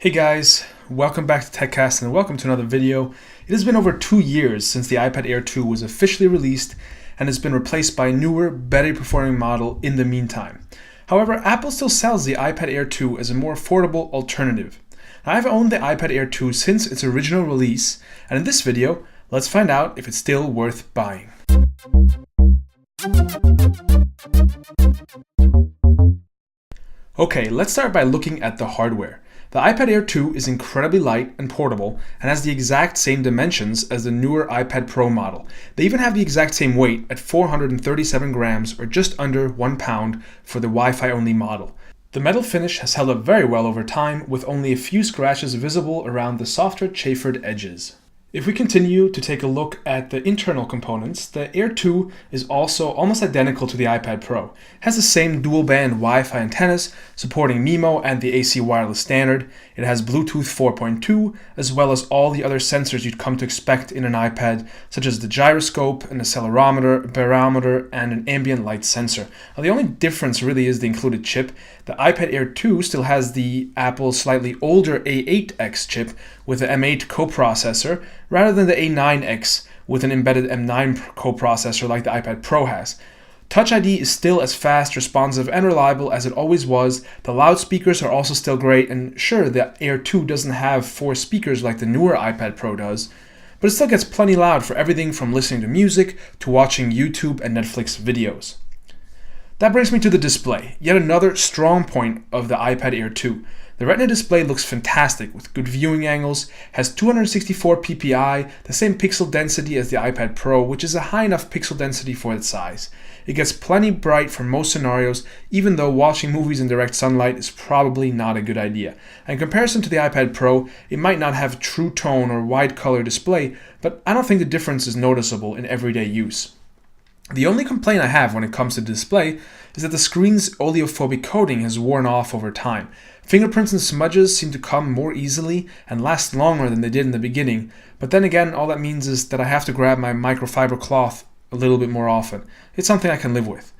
Hey guys, welcome back to TechCast and welcome to another video. It has been over 2 years since the iPad Air 2 was officially released and has been replaced by a newer, better performing model in the meantime. However, Apple still sells the iPad Air 2 as a more affordable alternative. Now, I've owned the iPad Air 2 since its original release, and in this video, let's find out if it's still worth buying. Okay, let's start by looking at the hardware. The iPad Air 2 is incredibly light and portable and has the exact same dimensions as the newer iPad Pro model. They even have the exact same weight at 437 grams or just under 1 pound for the Wi-Fi only model. The metal finish has held up very well over time with only a few scratches visible around the softer chamfered edges. If we continue to take a look at the internal components, the Air 2 is also almost identical to the iPad Pro. It has the same dual-band Wi-Fi antennas supporting MIMO and the AC wireless standard. It has Bluetooth 4.2 as well as all the other sensors you'd come to expect in an iPad, such as the gyroscope, an accelerometer, a barometer, and an ambient light sensor. Now, the only difference really is the included chip. The iPad Air 2 still has the Apple's slightly older A8X chip with the M8 coprocessor, rather than the A9X with an embedded M9 coprocessor like the iPad Pro has. Touch ID is still as fast, responsive, and reliable as it always was. The loudspeakers are also still great, and sure, the Air 2 doesn't have 4 speakers like the newer iPad Pro does, but it still gets plenty loud for everything from listening to music to watching YouTube and Netflix videos. That brings me to the display, yet another strong point of the iPad Air 2. The Retina display looks fantastic with good viewing angles, has 264 ppi, the same pixel density as the iPad Pro, which is a high enough pixel density for its size. It gets plenty bright for most scenarios, even though watching movies in direct sunlight is probably not a good idea. In comparison to the iPad Pro, it might not have true tone or wide color display, but I don't think the difference is noticeable in everyday use. The only complaint I have when it comes to display is that the screen's oleophobic coating has worn off over time. Fingerprints and smudges seem to come more easily and last longer than they did in the beginning, but then again, all that means is that I have to grab my microfiber cloth a little bit more often. It's something I can live with.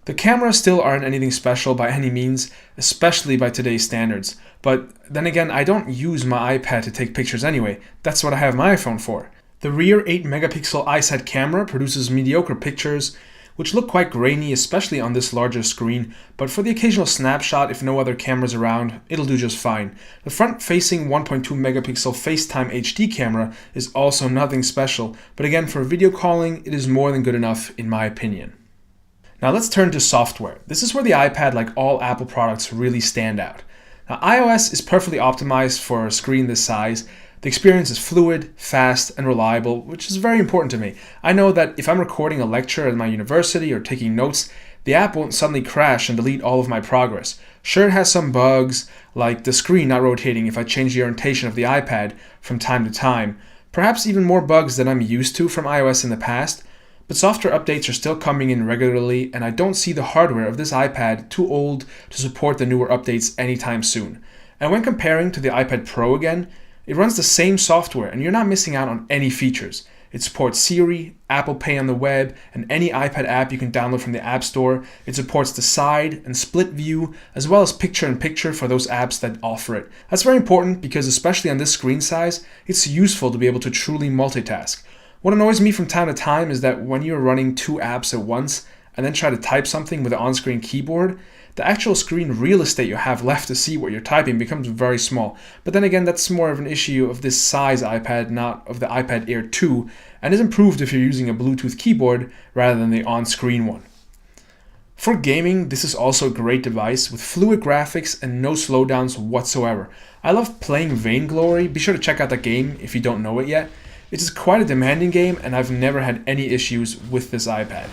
The cameras still aren't anything special by any means, especially by today's standards, but then again, I don't use my iPad to take pictures anyway. That's what I have my iPhone for. The rear 8-megapixel iSight camera produces mediocre pictures, which look quite grainy, especially on this larger screen, but for the occasional snapshot, if no other cameras around, it'll do just fine. The front-facing 1.2-megapixel FaceTime HD camera is also nothing special, but again, for video calling, it is more than good enough in my opinion. Now let's turn to software. This is where the iPad, like all Apple products, really stand out. Now, iOS is perfectly optimized for a screen this size. The experience is fluid, fast, and reliable, which is very important to me. I know that if I'm recording a lecture at my university or taking notes, the app won't suddenly crash and delete all of my progress. Sure, it has some bugs, like the screen not rotating if I change the orientation of the iPad from time to time, perhaps even more bugs than I'm used to from iOS in the past, but software updates are still coming in regularly, and I don't see the hardware of this iPad too old to support the newer updates anytime soon. And when comparing to the iPad Pro again, it runs the same software and you're not missing out on any features. It supports Siri, Apple Pay on the web, and any iPad app you can download from the App Store. It supports the side and split view, as well as picture-in-picture for those apps that offer it. That's very important because especially on this screen size, it's useful to be able to truly multitask. What annoys me from time to time is that when you're running 2 apps at once and then try to type something with an on-screen keyboard, the actual screen real estate you have left to see what you're typing becomes very small. But then again, that's more of an issue of this size iPad, not of the iPad Air 2, and is improved if you're using a Bluetooth keyboard rather than the on-screen one. For gaming, this is also a great device with fluid graphics and no slowdowns whatsoever. I love playing Vainglory. Be sure to check out that game if you don't know it yet. It is quite a demanding game and I've never had any issues with this iPad.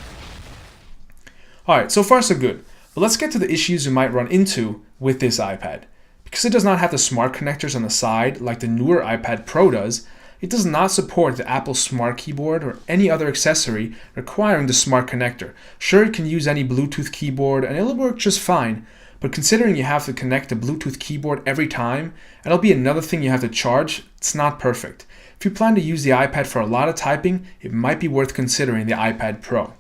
Alright, so far so good. But let's get to the issues you might run into with this iPad. Because it does not have the smart connectors on the side like the newer iPad Pro does, it does not support the Apple Smart Keyboard or any other accessory requiring the smart connector. Sure, it can use any Bluetooth keyboard and it'll work just fine, but considering you have to connect a Bluetooth keyboard every time, and it'll be another thing you have to charge, it's not perfect. If you plan to use the iPad for a lot of typing, it might be worth considering the iPad Pro.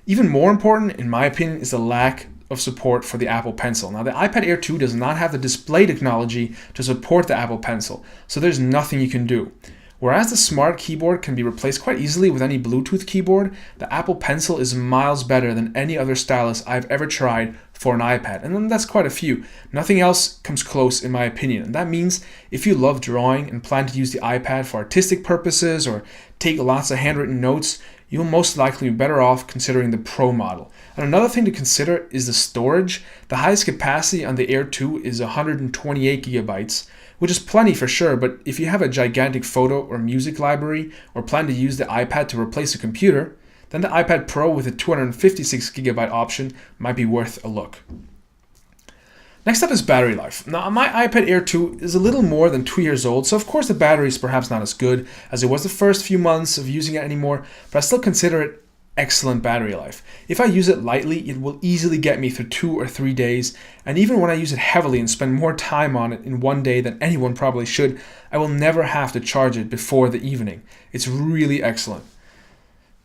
Even more important, in my opinion, is the lack of support for the Apple Pencil. Now, the iPad Air 2 does not have the display technology to support the Apple Pencil, so there's nothing you can do. Whereas the Smart Keyboard can be replaced quite easily with any Bluetooth keyboard, the Apple Pencil is miles better than any other stylus I've ever tried for an iPad, and that's quite a few. Nothing else comes close in my opinion, and that means if you love drawing and plan to use the iPad for artistic purposes or take lots of handwritten notes, you'll most likely be better off considering the Pro model. And another thing to consider is the storage. The highest capacity on the Air 2 is 128 gigabytes, which is plenty for sure, but if you have a gigantic photo or music library or plan to use the iPad to replace a computer, then the iPad Pro with a 256 gigabyte option might be worth a look. Next up is battery life. Now, my iPad Air 2 is a little more than 2 years old, so of course the battery is perhaps not as good as it was the first few months of using it anymore, but I still consider it excellent battery life. If I use it lightly, it will easily get me through 2 or 3 days, and even when I use it heavily and spend more time on it in one day than anyone probably should, I will never have to charge it before the evening. It's really excellent.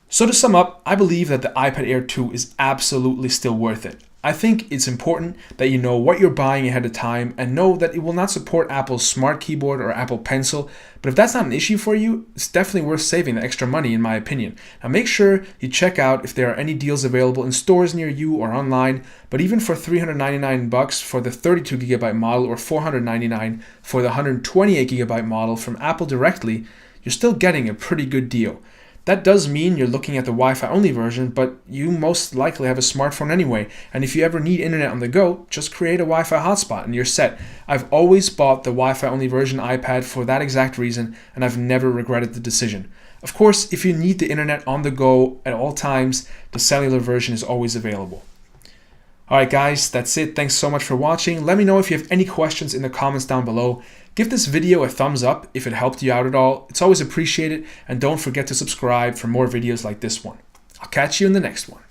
So to sum up, I believe that the iPad Air 2 is absolutely still worth it. I think it's important that you know what you're buying ahead of time and know that it will not support Apple's Smart Keyboard or Apple Pencil, but if that's not an issue for you, it's definitely worth saving the extra money in my opinion. Now make sure you check out if there are any deals available in stores near you or online, but even for $399 for the 32 gigabyte model or $499 for the 128 gigabyte model from Apple directly, you're still getting a pretty good deal. That does mean you're looking at the Wi-Fi only version, but you most likely have a smartphone anyway, and if you ever need internet on the go, just create a Wi-Fi hotspot and you're set. I've always bought the Wi-Fi only version iPad for that exact reason, and I've never regretted the decision. Of course, if you need the internet on the go at all times, the cellular version is always available. Alright guys, that's it. Thanks so much for watching. Let me know if you have any questions in the comments down below. Give this video a thumbs up if it helped you out at all. It's always appreciated, and don't forget to subscribe for more videos like this one. I'll catch you in the next one.